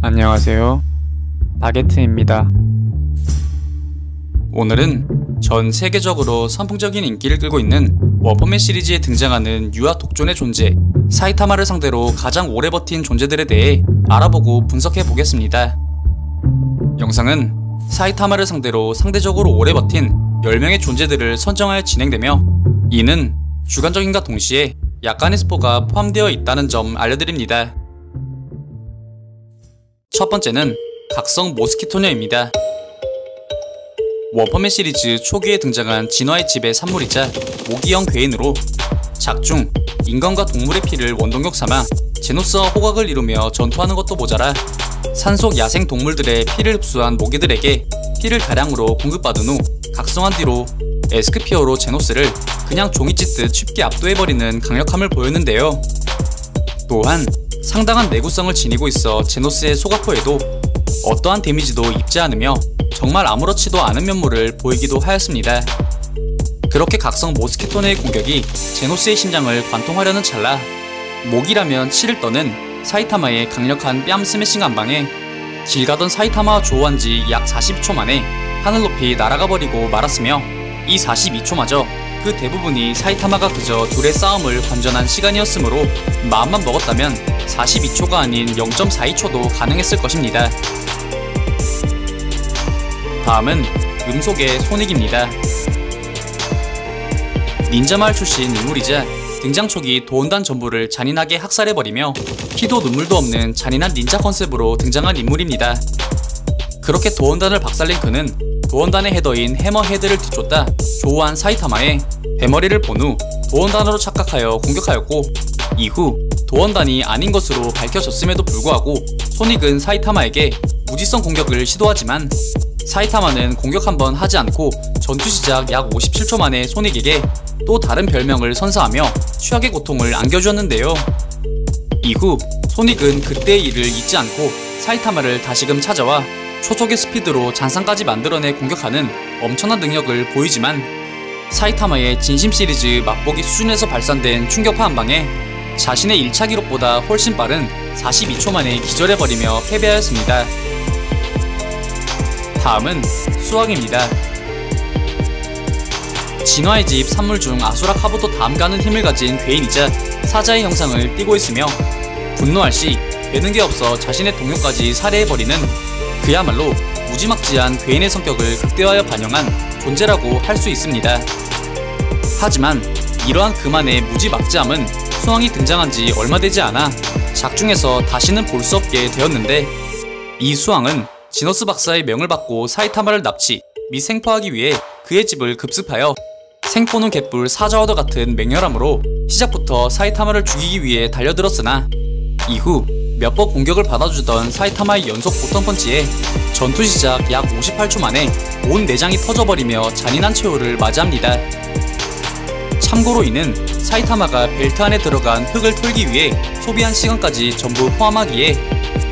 안녕하세요. 바게트입니다. 오늘은 전 세계적으로 선풍적인 인기를 끌고 있는 원펀맨 시리즈에 등장하는 유아 독존의 존재 사이타마를 상대로 가장 오래 버틴 존재들에 대해 알아보고 분석해 보겠습니다. 영상은 사이타마를 상대로 상대적으로 오래 버틴 10명의 존재들을 선정하여 진행되며, 이는 주관적인과 동시에 약간의 스포가 포함되어 있다는 점 알려드립니다. 첫 번째는 각성 모스키토녀입니다. 원펀맨 시리즈 초기에 등장한 진화의 집의 산물이자 모기형 괴인으로 작중, 인간과 동물의 피를 원동력 삼아 제노스와 호각을 이루며 전투하는 것도 모자라 산속 야생 동물들의 피를 흡수한 모기들에게 피를 다량으로 공급받은 후 각성한 뒤로 에스크피어로 제노스를 그냥 종이 찢듯 쉽게 압도해버리는 강력함을 보였는데요. 또한 상당한 내구성을 지니고 있어 제노스의 소가포에도 어떠한 데미지도 입지 않으며 정말 아무렇지도 않은 면모를 보이기도 하였습니다. 그렇게 각성 모스키토네의 공격이 제노스의 심장을 관통하려는 찰나, 목이라면 치를 떠는 사이타마의 강력한 뺨 스매싱 한방에 길 가던 사이타마와 조우한 지 약 42초 만에 하늘 높이 날아가 버리고 말았으며, 이 42초마저 그 대부분이 사이타마가 그저 둘의 싸움을 관전한 시간이었으므로 마음만 먹었다면 42초가 아닌 0.42초도 가능했을 것입니다. 다음은 음속의 소닉입니다. 닌자마을 출신 인물이자 등장 초기 도원단 전부를 잔인하게 학살해버리며 피도 눈물도 없는 잔인한 닌자 컨셉으로 등장한 인물입니다. 그렇게 도원단을 박살낸 그는 도원단의 헤더인 해머헤드를 뒤쫓다 조우한 사이타마의 대머리를 본 후 도원단으로 착각하여 공격하였고, 이후 도원단이 아닌 것으로 밝혀졌음에도 불구하고 소닉은 사이타마에게 무지성 공격을 시도하지만 사이타마는 공격 한번 하지 않고 전투 시작 약 57초 만에 소닉에게 또 다른 별명을 선사하며 최악의 고통을 안겨주었는데요. 이후 소닉은 그때의 일을 잊지 않고 사이타마를 다시금 찾아와 초속의 스피드로 잔상까지 만들어내 공격하는 엄청난 능력을 보이지만, 사이타마의 진심 시리즈 맛보기 수준에서 발산된 충격파 한방에 자신의 1차 기록보다 훨씬 빠른 42초 만에 기절해버리며 패배하였습니다. 다음은 수학입니다. 진화의 집 산물 중 아수라 카부토 다음 가는 힘을 가진 괴인이자 사자의 형상을 띠고 있으며, 분노할 시 되는 게 없어 자신의 동료까지 살해해버리는 그야말로 무지막지한 괴인의 성격을 극대화하여 반영한 존재라고 할 수 있습니다. 하지만 이러한 그만의 무지막지함은 수왕이 등장한 지 얼마 되지 않아 작중에서 다시는 볼 수 없게 되었는데, 이 수왕은 지너스 박사의 명을 받고 사이타마를 납치 및 생포하기 위해 그의 집을 급습하여 생포는 개뿔 사자와도 같은 맹렬함으로 시작부터 사이타마를 죽이기 위해 달려들었으나, 이후 몇 번 공격을 받아주던 사이타마의 연속 보턴 펀치에 전투 시작 약 58초 만에 온 내장이 터져버리며 잔인한 최후를 맞이합니다. 참고로 이는 사이타마가 벨트 안에 들어간 흙을 털기 위해 소비한 시간까지 전부 포함하기에,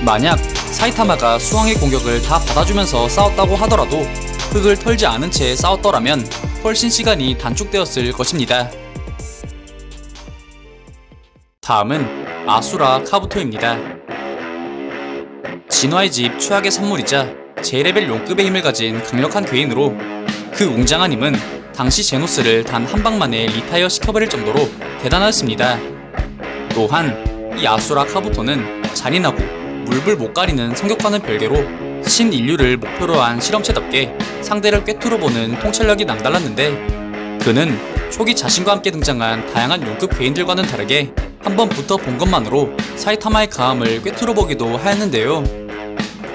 만약 사이타마가 수왕의 공격을 다 받아주면서 싸웠다고 하더라도 흙을 털지 않은 채 싸웠더라면 훨씬 시간이 단축되었을 것입니다. 다음은 아수라 카부토입니다. 진화의 집 최악의 산물이자 제레벨 용급의 힘을 가진 강력한 괴인으로 그 웅장한 힘은 당시 제노스를 단 한 방만에 리타이어 시켜버릴 정도로 대단하였습니다. 또한 이 아수라 카부토는 잔인하고 물불 못 가리는 성격과는 별개로 신인류를 목표로 한 실험체답게 상대를 꿰뚫어보는 통찰력이 남달랐는데, 그는 초기 자신과 함께 등장한 다양한 용급 괴인들과는 다르게 한번 붙어 본 것만으로 사이타마의 강함을 꿰뚫어보기도 하였는데요.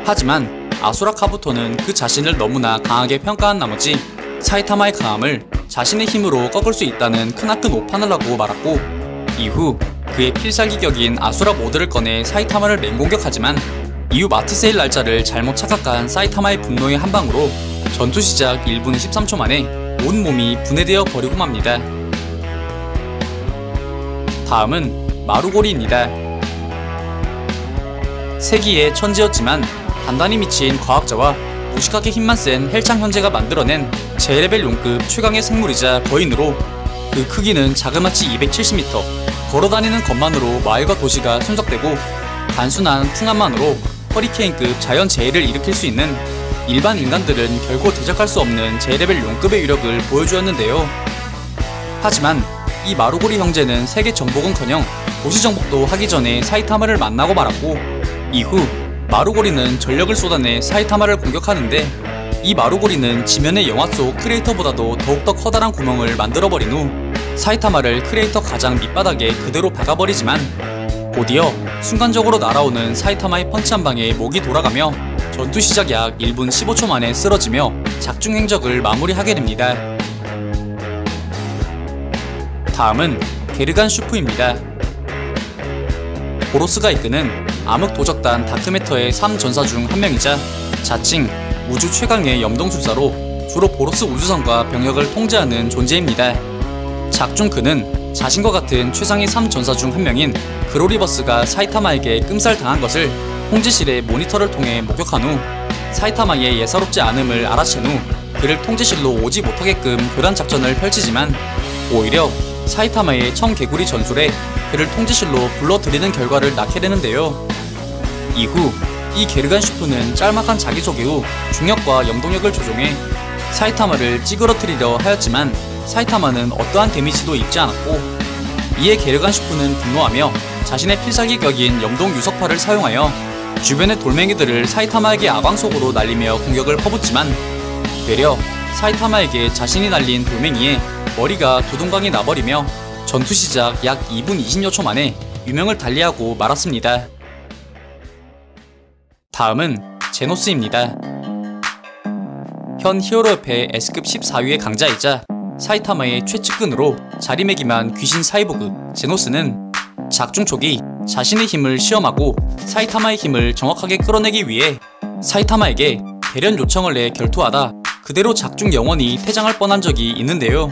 하지만 아수라 카부토는 그 자신을 너무나 강하게 평가한 나머지 사이타마의 강함을 자신의 힘으로 꺾을 수 있다는 크나큰 오판을 하고 말았고, 이후 그의 필살기격인 아수라 모드를 꺼내 사이타마를 맹공격하지만 이후 마트세일 날짜를 잘못 착각한 사이타마의 분노의 한방으로 전투 시작 1분 13초 만에 온 몸이 분해되어 버리고 맙니다. 다음은 마루고리입니다. 세기의 천재였지만 단단히 미친 과학자와 무식하게 힘만 센 헬창 현재가 만들어낸 제레벨 용급 최강의 생물이자 거인으로, 그 크기는 자그마치 270m, 걸어다니는 것만으로 마을과 도시가 순삭되고 단순한 풍압만으로 허리케인급 자연재해를 일으킬 수 있는 일반 인간들은 결코 대적할 수 없는 제레벨 용급의 위력을 보여주었는데요. 하지만 이 마루고리 형제는 세계 정복은커녕 도시 정복도 하기 전에 사이타마를 만나고 말았고, 이후 마루고리는 전력을 쏟아내 사이타마를 공격하는데, 이 마루고리는 지면의 영화 속 크레이터보다도 더욱더 커다란 구멍을 만들어버린 후 사이타마를 크레이터 가장 밑바닥에 그대로 박아버리지만, 곧이어 순간적으로 날아오는 사이타마의 펀치 한 방에 목이 돌아가며 전투 시작 약 1분 15초 만에 쓰러지며 작중 행적을 마무리하게 됩니다. 다음은 게르간 슈프입니다. 보로스가 이끄는 암흑 도적단 다크매터의 3전사 중 한 명이자 자칭 우주 최강의 염동술사로 주로 보로스 우주선과 병력을 통제하는 존재입니다. 작중 그는 자신과 같은 최상의 3전사 중 한 명인 그로리버스가 사이타마에게 끔살당한 것을 통제실의 모니터를 통해 목격한 후 사이타마의 예사롭지 않음을 알아챈 후 그를 통제실로 오지 못하게끔 교란 작전을 펼치지만, 오히려 사이타마의 청개구리 전술에 그를 통제실로 불러들이는 결과를 낳게 되는데요. 이후 이 게르간 슈프는 짤막한 자기소개 후 중력과 염동력을 조종해 사이타마를 찌그러뜨리려 하였지만 사이타마는 어떠한 데미지도 입지 않았고, 이에 게르간 슈프는 분노하며 자신의 필살기 격인 염동 유석파를 사용하여 주변의 돌멩이들을 사이타마에게 아광 속으로 날리며 공격을 퍼붓지만, 되려 사이타마에게 자신이 날린 돌멩이에 머리가 두둥강이 나버리며 전투 시작 약 2분 20여 초 만에 유명을 달리하고 말았습니다. 다음은 제노스입니다. 현 히어로협회 S급 14위의 강자이자 사이타마의 최측근으로 자리매김한 귀신 사이보그 제노스는 작중 초기 자신의 힘을 시험하고 사이타마의 힘을 정확하게 끌어내기 위해 사이타마에게 대련 요청을 내 결투하다 그대로 작중 영원히 퇴장할 뻔한 적이 있는데요.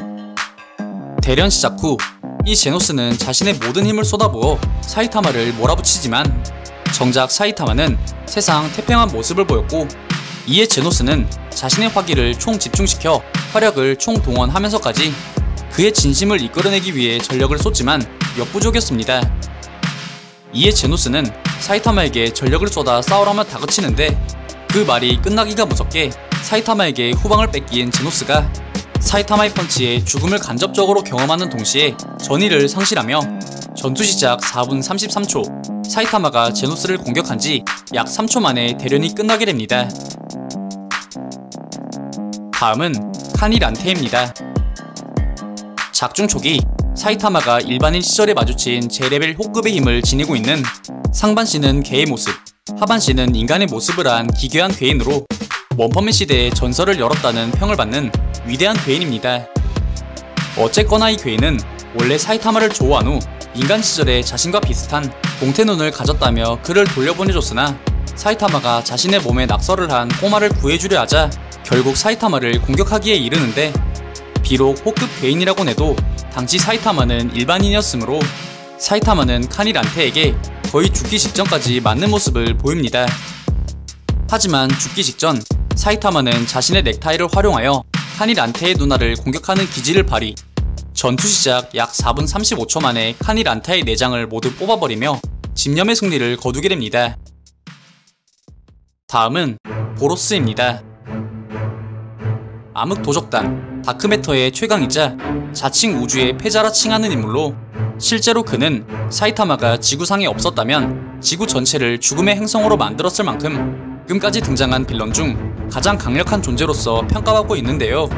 대련 시작 후 이 제노스는 자신의 모든 힘을 쏟아부어 사이타마를 몰아붙이지만 정작 사이타마는 세상 태평한 모습을 보였고, 이에 제노스는 자신의 화기를 총 집중시켜 화력을 총동원하면서까지 그의 진심을 이끌어내기 위해 전력을 쏟지만 역부족이었습니다. 이에 제노스는 사이타마에게 전력을 쏟아 싸우라며 다그치는데, 그 말이 끝나기가 무섭게 사이타마에게 후방을 뺏긴 제노스가 사이타마의 펀치에 죽음을 간접적으로 경험하는 동시에 전의를 상실하며 전투 시작 4분 33초 사이타마가 제노스를 공격한 지 약 3초 만에 대련이 끝나게 됩니다. 다음은 카니 란테입니다. 작중 초기 사이타마가 일반인 시절에 마주친 제레벨 호급의 힘을 지니고 있는 상반신은 개의 모습, 하반신은 인간의 모습을 한 기괴한 괴인으로 원펀맨 시대의 전설을 열었다는 평을 받는 위대한 괴인입니다. 어쨌거나 이 괴인은 원래 사이타마를 조호한 후 인간 시절에 자신과 비슷한 동태눈을 가졌다며 그를 돌려보내줬으나, 사이타마가 자신의 몸에 낙서를 한 꼬마를 구해주려 하자 결국 사이타마를 공격하기에 이르는데, 비록 호급 괴인이라곤 해도 당시 사이타마는 일반인이었으므로 사이타마는 카니 란테에게 거의 죽기 직전까지 맞는 모습을 보입니다. 하지만 죽기 직전 사이타마는 자신의 넥타이를 활용하여 카니 란테의 누나를 공격하는 기지를 발휘, 전투 시작 약 4분 35초 만에 카니 란테의 내장을 모두 뽑아버리며 집념의 승리를 거두게 됩니다. 다음은 보로스입니다. 암흑 도적단 다크매터의 최강이자 자칭 우주의 패자라 칭하는 인물로, 실제로 그는 사이타마가 지구상에 없었다면 지구 전체를 죽음의 행성으로 만들었을 만큼 지금까지 등장한 빌런 중 가장 강력한 존재로서 평가받고 있는데요.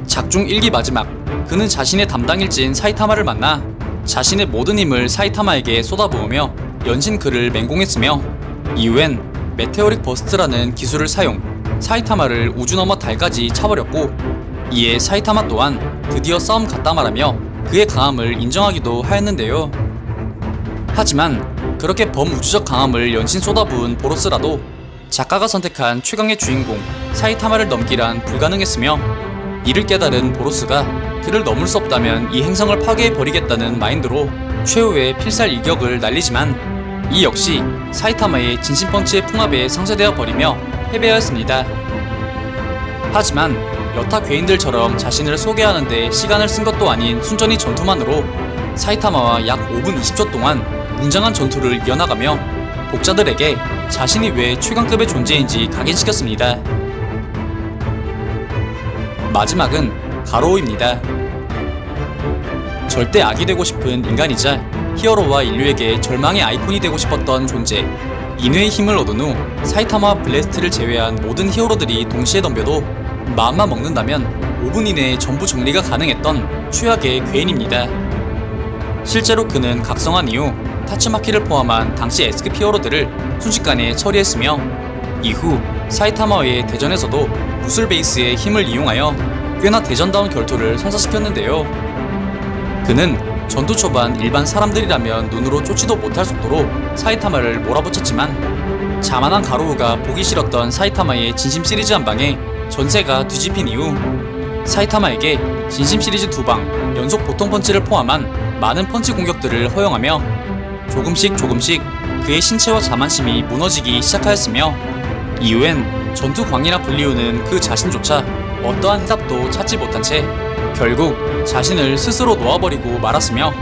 작중 1기 마지막, 그는 자신의 담당일진 사이타마를 만나 자신의 모든 힘을 사이타마에게 쏟아부으며 연신 그를 맹공했으며, 이후엔 메테오릭 버스트라는 기술을 사용 사이타마를 우주 너머 달까지 차버렸고, 이에 사이타마 또한 드디어 싸움 갔다 말하며 그의 강함을 인정하기도 하였는데요. 하지만 그렇게 범우주적 강함을 연신 쏟아부은 보로스라도 작가가 선택한 최강의 주인공 사이타마를 넘기란 불가능했으며, 이를 깨달은 보로스가 그를 넘을 수 없다면 이 행성을 파괴해버리겠다는 마인드로 최후의 필살 일격을 날리지만, 이 역시 사이타마의 진심펀치의 풍압에 상쇄되어 버리며 패배하였습니다. 하지만 여타 괴인들처럼 자신을 소개하는 데 시간을 쓴 것도 아닌 순전히 전투만으로 사이타마와 약 5분 20초 동안 웅장한 전투를 이어나가며 독자들에게 자신이 왜 최강급의 존재인지 각인시켰습니다. 마지막은 가로우입니다. 절대 악이 되고 싶은 인간이자 히어로와 인류에게 절망의 아이콘이 되고 싶었던 존재. 인외의 힘을 얻은 후 사이타마와 블래스트를 제외한 모든 히어로들이 동시에 덤벼도 마음만 먹는다면 5분 이내에 전부 정리가 가능했던 최악의 괴인입니다. 실제로 그는 각성한 이후 타츠마키를 포함한 당시 S급 히어로들을 순식간에 처리했으며 이후 사이타마와의 대전에서도 무술 베이스의 힘을 이용하여 꽤나 대전다운 결투를 선사시켰는데요. 그는 전투 초반 일반 사람들이라면 눈으로 쫓지도 못할 속도로 사이타마를 몰아붙였지만 자만한 가로우가 보기 싫었던 사이타마의 진심 시리즈 한 방에 전세가 뒤집힌 이후 사이타마에게 진심 시리즈 2방 연속 보통 펀치를 포함한 많은 펀치 공격들을 허용하며 조금씩 그의 신체와 자만심이 무너지기 시작하였으며 이후엔 전투 광이라 불리우는 그 자신조차 어떠한 해답도 찾지 못한 채 결국 자신을 스스로 놓아버리고 말았으며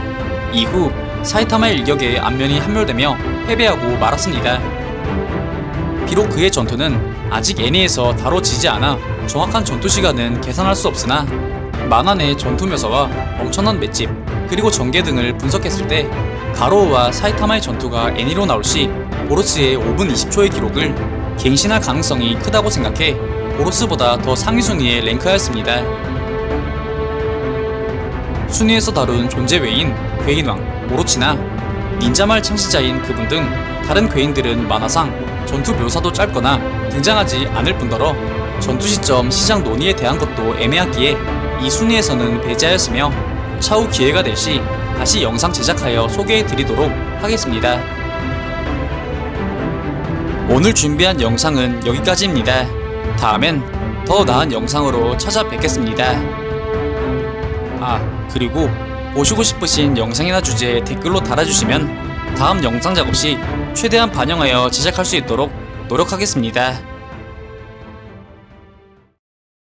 이후 사이타마의 일격에 안면이 함몰되며 패배하고 말았습니다. 비록 그의 전투는 아직 애니에서 다뤄지지 않아 정확한 전투 시간은 계산할 수 없으나 만화 내 전투 묘사와 엄청난 맷집 그리고 전개 등을 분석했을 때 가로우와 사이타마의 전투가 애니로 나올 시 보로스의 5분 20초의 기록을 갱신할 가능성이 크다고 생각해 보로스보다 더 상위 순위에 랭크하였습니다. 순위에서 다룬 존재 외인 괴인왕 오로치나 닌자마을 창시자인 그분 등 다른 괴인들은 만화상 전투 묘사도 짧거나 등장하지 않을 뿐더러 전투 시점 시장 논의에 대한 것도 애매하기에 이 순위에서는 배제하였으며 차후 기회가 될 시 다시 영상 제작하여 소개해 드리도록 하겠습니다. 오늘 준비한 영상은 여기까지입니다. 다음엔 더 나은 영상으로 찾아뵙겠습니다. 그리고 보시고 싶으신 영상이나 주제 댓글로 달아주시면 다음 영상 작업 시 최대한 반영하여 제작할 수 있도록 노력하겠습니다.